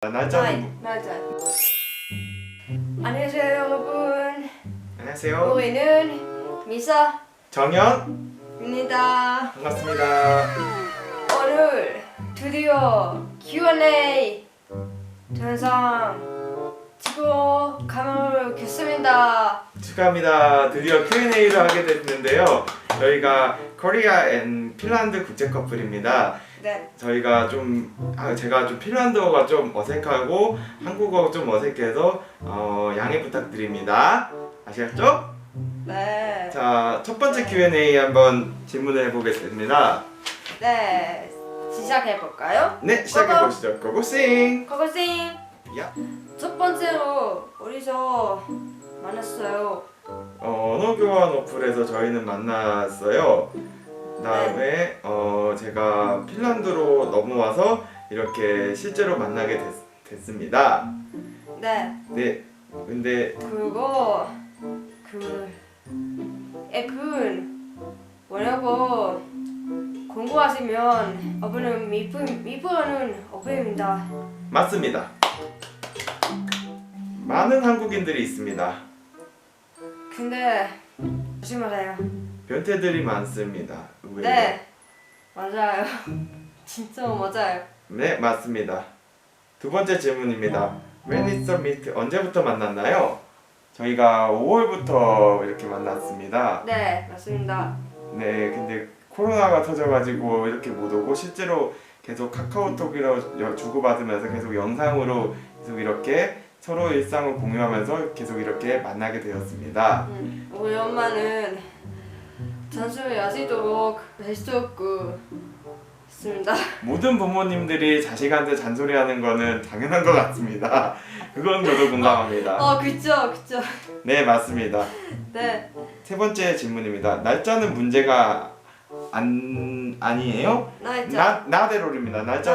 날짜는 날짜. 안녕하세요 여러분. 안녕하세요. 우리는 미사 정연입니다. 반갑습니다. 오늘 드디어 Q&A 영상 찍고 카메라를 켰습니다. 축하합니다. 드디어 Q&A를 하게 됐는데요. 저희가 코리아 앤 핀란드 국제 커플입니다. 네. 저희가 제가 좀 핀란드어가 좀 어색하고 한국어가 좀 어색해서 양해 부탁드립니다. 아시겠죠? 네. 자, 첫 번째 Q&A 한번 질문을 해보겠습니다. 네. 시작해 볼까요? 네, 시작해 보시죠. 고고싱. 고고싱. 야. 첫 번째로 어디서 만났어요? 언어 교환 어플에서 저희는 만났어요. 그다음에 제가 핀란드로 넘어와서 이렇게 실제로 만나게 됐습니다. 네. 네. 근데 그리고 그 앱은 뭐라고 공부하시면 어플은 미프하는 어플입니다. 맞습니다. 많은 한국인들이 있습니다. 근데 조심하세요. 변태들이 많습니다. 의외로. 네, 맞아요. 진짜 맞아요. 네, 맞습니다. 두 번째 질문입니다. When is the meet? 언제부터 만났나요? 저희가 5월부터 이렇게 만났습니다. 네, 맞습니다. 네, 근데 코로나가 터져가지고 이렇게 못 오고 실제로 계속 카카오톡으로 주고받으면서 계속 영상으로 계속 이렇게 서로 일상을 공유하면서 계속 이렇게 만나게 되었습니다. 우리 엄마는 잔소리 하시도록 해주고 있습니다. 모든 부모님들이 자식한테 잔소리하는 거는 당연한 것 같습니다. 그건 저도 공감합니다. 그쵸. 네, 맞습니다. 네, 세 번째 질문입니다. 날짜는 문제가 아니에요? 나대로입니다. 날짜.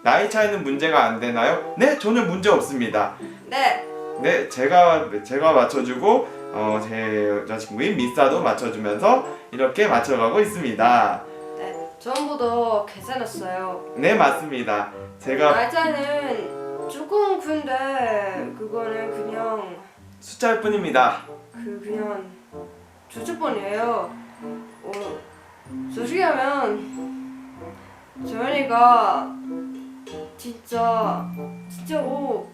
나이 차이는 문제가 안 되나요? 네, 전혀 문제 없습니다. 네, 네, 제가 맞춰주고 제 여자친구인 미사도 맞춰주면서 이렇게 맞춰가고 있습니다. 네. 전부도 괜찮았어요. 네, 맞습니다. 제가 날짜는 조금 근데 그거는 그냥 숫자일 뿐입니다. 그냥 주주번이에요. 솔직히 하면 저현이가 진짜로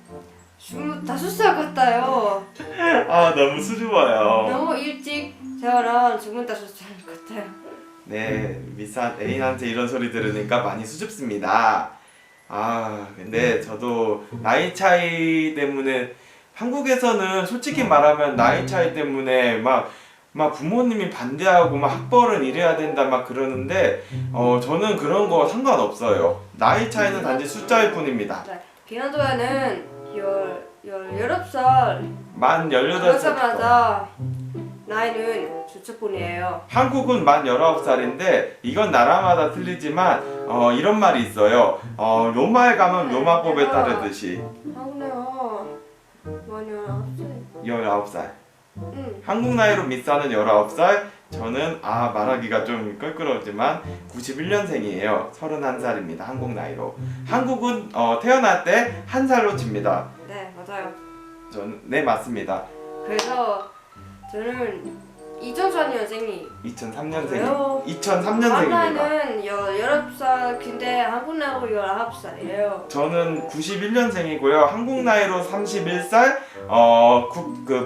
25살 같아요. 아, 너무 수줍어요. 너무 일찍 태어난 25살 같아요. 네, 미사 애인한테 이런 소리 들으니까 많이 수줍습니다. 아, 근데 저도 나이 차이 때문에 한국에서는 솔직히 말하면 나이 차이 때문에 막 부모님이 반대하고 막 학벌은 이래야 된다 막 그러는데 저는 그런 거 상관없어요. 나이 차이는 단지 숫자일 뿐입니다. 네. 핀란드에는 19살 만 18살부터 그러자마자 나이는 주주번이에요. 한국은 만 19살인데 이건 나라마다 틀리지만 이런 말이 있어요. 로마에 가면 로마법에 따르듯이 한국네요. 많이 19살. 응. 한국 나이로 미사는 19살, 저는 말하기가 좀 껄끄럽지만 91년생이에요. 31살입니다. 한국 나이로. 한국은 태어날 때 한 살로 칩니다. 네, 맞아요. 네, 맞습니다. 그래서 저는 2004년생이 2003년생. 2003년생입니다. 한나는 19살 근데 한국 나이로 19살이에요. 저는 91년생이고요. 한국 나이로 31살,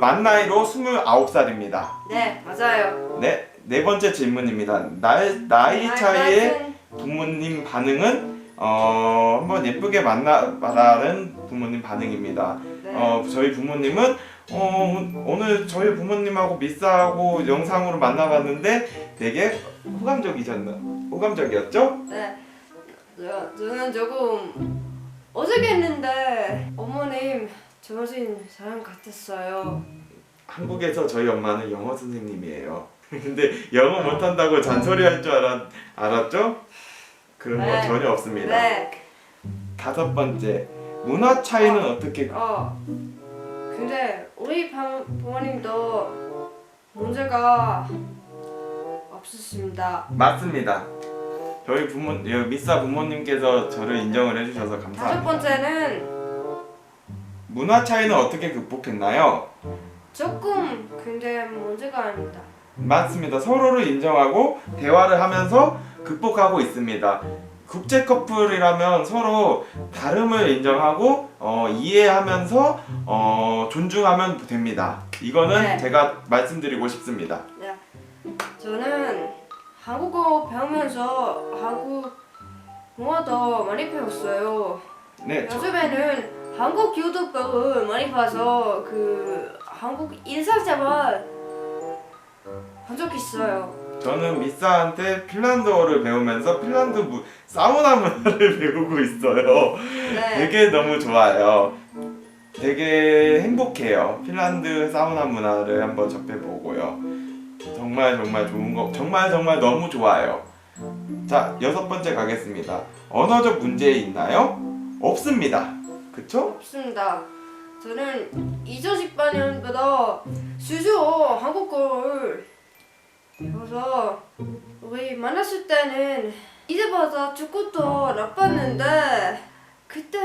만 나이로 29살입니다. 네, 맞아요. 네 번째 질문입니다. 나이 차이의 부모님 반응은 한번 예쁘게 만나봐라는 부모님 반응입니다. 네. 저희 부모님은 오늘 저희 부모님하고 미사하고 영상으로 만나봤는데 되게 호감적이었죠? 네. 저는 조금 어색했는데 어머님 좋으신 사람 같았어요. 한국에서 저희 엄마는 영어 선생님이에요. 근데 영어 못한다고 잔소리할 줄 알았죠? 그런 거 네. 전혀 없습니다. 네. 다섯 번째, 문화 차이는 어떻게? 근데 우리 부모님도 문제가 없으십니다. 맞습니다. 저희 미사 부모님께서 저를 인정을 해주셔서 다섯 감사합니다. 번째는 문화 차이는 어떻게 극복했나요? 조금 근데 문제가 아닙니다. 맞습니다. 서로를 인정하고 대화를 하면서 극복하고 있습니다. 국제 커플이라면 서로 다름을 인정하고 이해하면서 존중하면 됩니다. 이거는 네. 제가 말씀드리고 싶습니다. 네. 저는 한국어 배우면서 한국 문화도 많이 배웠어요. 네, 요즘에는 한국 유튜브를 많이 봐서 그 한국 인사자만 본 적 있어요. 저는 미사한테 핀란드어를 배우면서 사우나 문화를 배우고 있어요. 네. 되게 너무 좋아요. 되게 행복해요. 핀란드 사우나 문화를 한번 접해보고요. 정말 좋은 거, 정말 너무 좋아요. 자, 6번째 가겠습니다. 언어적 문제 있나요? 없습니다. 그쵸? 없습니다. 저는 2018년부터 수시로 한국어를 배워서 우리 만났을 때는 이제마다 조금도 나빴는데 그때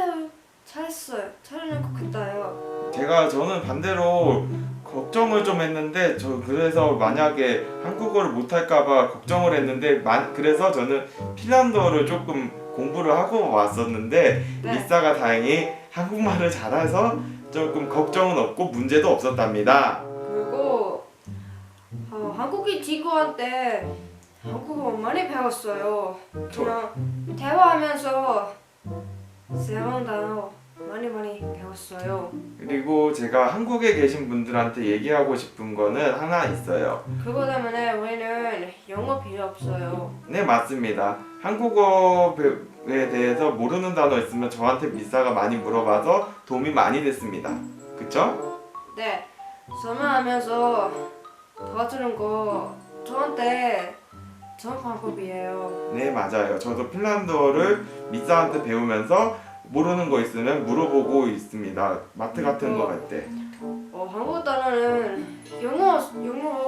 잘했어요. 잘하는 것 같아요. 저는 반대로 걱정을 좀 했는데 그래서 만약에 한국어를 못할까봐 걱정을 했는데 그래서 저는 핀란드어를 조금 공부를 하고 왔었는데 네. 미사가 다행히 한국말을 잘해서 조금 걱정은 없고 문제도 없었답니다. 그리고 한국인 친구한테 한국어 많이 배웠어요. 그냥 대화하면서 새로운 단어 많이 배웠어요. 그리고 제가 한국에 계신 분들한테 얘기하고 싶은 거는 하나 있어요. 그거 때문에 우리는 영어 필요 없어요. 네, 맞습니다. 한국어에 대해서 모르는 단어 있으면 저한테 미사가 많이 물어봐서 도움이 많이 됐습니다. 그쵸? 네, 설명하면서 도와주는 거 저한테 좋은 방법이에요. 네, 맞아요. 저도 핀란드어를 미사한테 배우면서 모르는 거 있으면 물어보고 있습니다. 마트 같은 거 갈 때. 한국 단어는 영어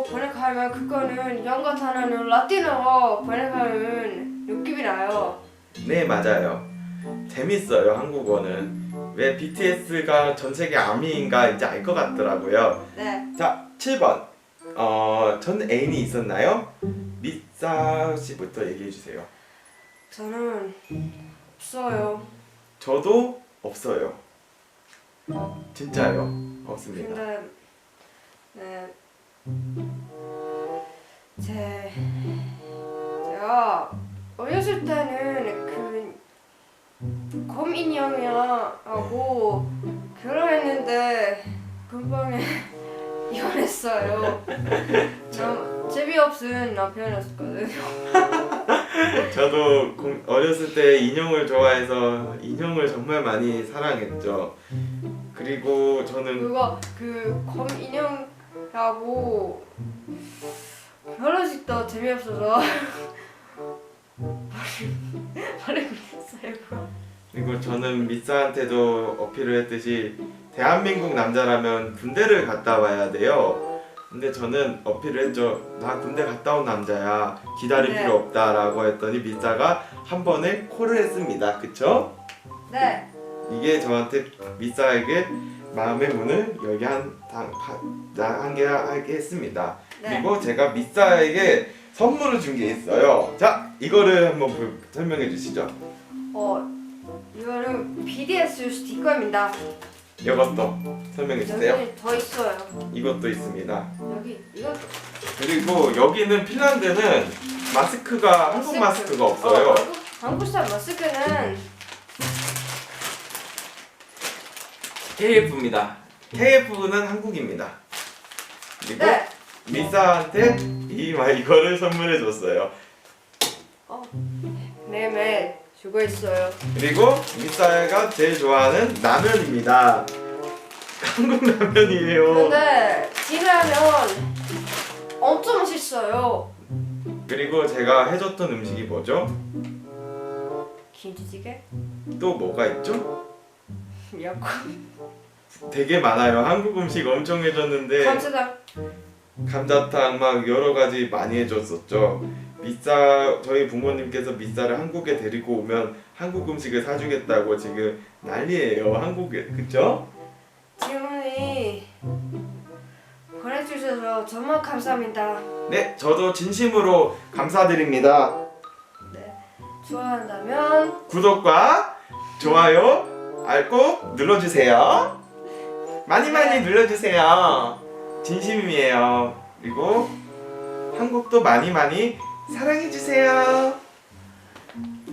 번역하면 그거는 영어 단어는 라틴어로 번역하는 느낌이 나요. 네, 맞아요. 재밌어요, 한국어는. 왜 BTS가 전 세계 아미인가 이제 알 것 같더라고요. 네, 자, 7번. 전 애인이 있었나요? 미사 씨부터 얘기해 주세요. 저는 없어요. 저도 없어요. 진짜요. 없습니다. 근데 네, 제가 어렸을 때는 그 곰인형이하고 결혼했는데 금방에 이혼했어요. 좀 재미없은 남편이었거든요. 저도 어렸을 때 인형을 좋아해서 인형을 정말 많이 사랑했죠. 그리고 저는 그거 그 곰인형하고 결혼식도 재미없어서 버리고 있어요. 그리고 저는 미사한테도 어필을 했듯이 대한민국 남자라면 군대를 갔다 와야 돼요. 근데 저는 어필을 했죠. 나 군대 갔다 온 남자야. 기다릴 네. 필요 없다라고 했더니 미사가 한 번에 콜을 했습니다. 그쵸? 네, 이게 저한테 미사에게 마음의 문을 열게 하게 했습니다. 네. 그리고 제가 미사에게 선물을 준 게 있어요. 자, 이거를 한번 설명해 주시죠. 이거는 BTS 스티커입니다. 이것도 설명해 주세요. 여기 더 있어요. 이것도 있습니다. 여기 이거 그리고 여기는 핀란드는 마스크가 한국 마스크가 없어요. 한국산 마스크는 KF입니다. KF는 한국입니다. 그리고 네. 미사한테 이거를 선물해 줬어요. 매일매일 주고 있어요. 그리고 미사가 제일 좋아하는 라면입니다. 한국 라면이에요. 근데 진라면 엄청 맛있어요. 그리고 제가 해줬던 음식이 뭐죠? 김치찌개? 또 뭐가 있죠? 미역국? 되게 많아요. 한국 음식 엄청 해줬는데 감자탕? 감자탕 막 여러 가지 많이 해줬었죠. 저희 부모님께서 미사를 한국에 데리고 오면 한국 음식을 사주겠다고 지금 난리예요. 한국에, 그쵸? 지훈이 보내주셔서 정말 감사합니다. 네, 저도 진심으로 감사드립니다. 네, 좋아한다면 구독과 좋아요 꼭 눌러주세요. 많이 눌러주세요. 진심이에요. 그리고 한국도 많이 사랑해주세요.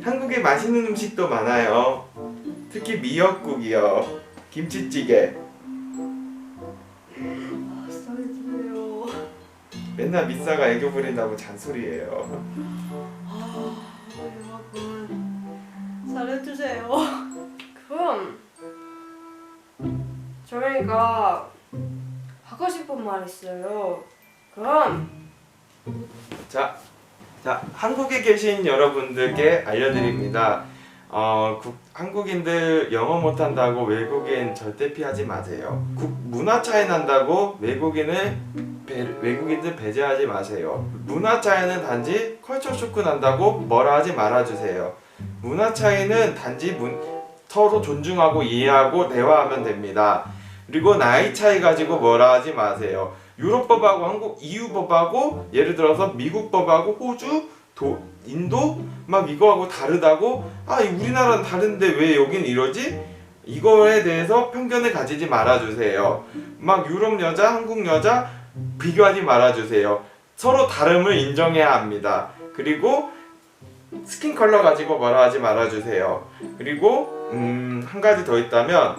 한국에 맛있는 음식도 많아요. 특히 미역국이요, 김치찌개. 사랑해주세요. 맨날 미사가 애교 부린다고 잔소리예요. 여러분 잘해주세요. 그럼 저희가 하고 싶은 말 있어요. 그럼 자, 한국에 계신 여러분들께 알려드립니다. 한국인들 영어 못한다고 외국인 절대 피하지 마세요. 문화 차이 난다고 외국인들 배제하지 마세요. 문화 차이는 단지 컬처 쇼크 난다고 뭐라 하지 말아주세요. 문화 차이는 단지 서로 존중하고 이해하고 대화하면 됩니다. 그리고 나이 차이 가지고 뭐라 하지 마세요. 유럽법하고 한국 EU법하고 예를 들어서 미국법하고 호주, 인도 막 이거하고 다르다고, 우리나라는 다른데 왜 여긴 이러지? 이거에 대해서 편견을 가지지 말아주세요. 막 유럽 여자, 한국 여자 비교하지 말아주세요. 서로 다름을 인정해야 합니다. 그리고 스킨 컬러 가지고 뭐라 하지 말아주세요. 그리고 한 가지 더 있다면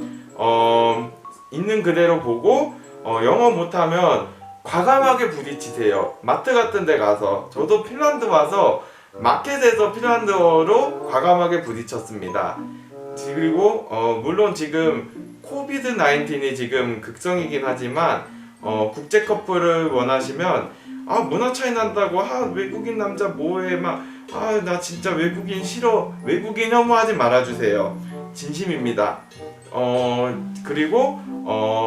있는 그대로 보고 영어 못하면 과감하게 부딪히세요. 마트 같은 데 가서. 저도 핀란드 와서 마켓에서 핀란드어로 과감하게 부딪혔습니다. 그리고 물론 지금 코비드 19이 지금 극성이긴 하지만 국제 커플을 원하시면 문화 차이 난다고 외국인 남자 뭐해 나 진짜 외국인 싫어, 외국인 혐오하지 말아주세요. 진심입니다. 그리고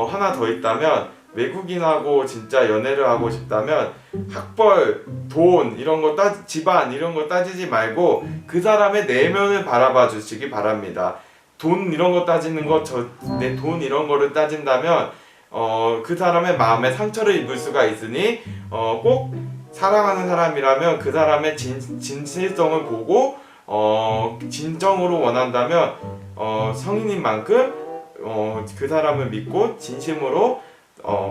하나 더 있다면 외국인하고 진짜 연애를 하고 싶다면 학벌, 돈 이런 거 집안 이런 거 따지지 말고 그 사람의 내면을 바라봐 주시기 바랍니다. 돈 이런 거 따지는 거, 내 돈 이런 거를 따진다면 그 사람의 마음에 상처를 입을 수가 있으니 꼭 사랑하는 사람이라면 그 사람의 진실성을 보고 진정으로 원한다면 성인인 만큼 그 사람을 믿고 진심으로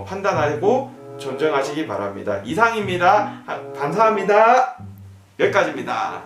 판단하고 존중하시기 바랍니다. 이상입니다. 감사합니다. 여기까지입니다.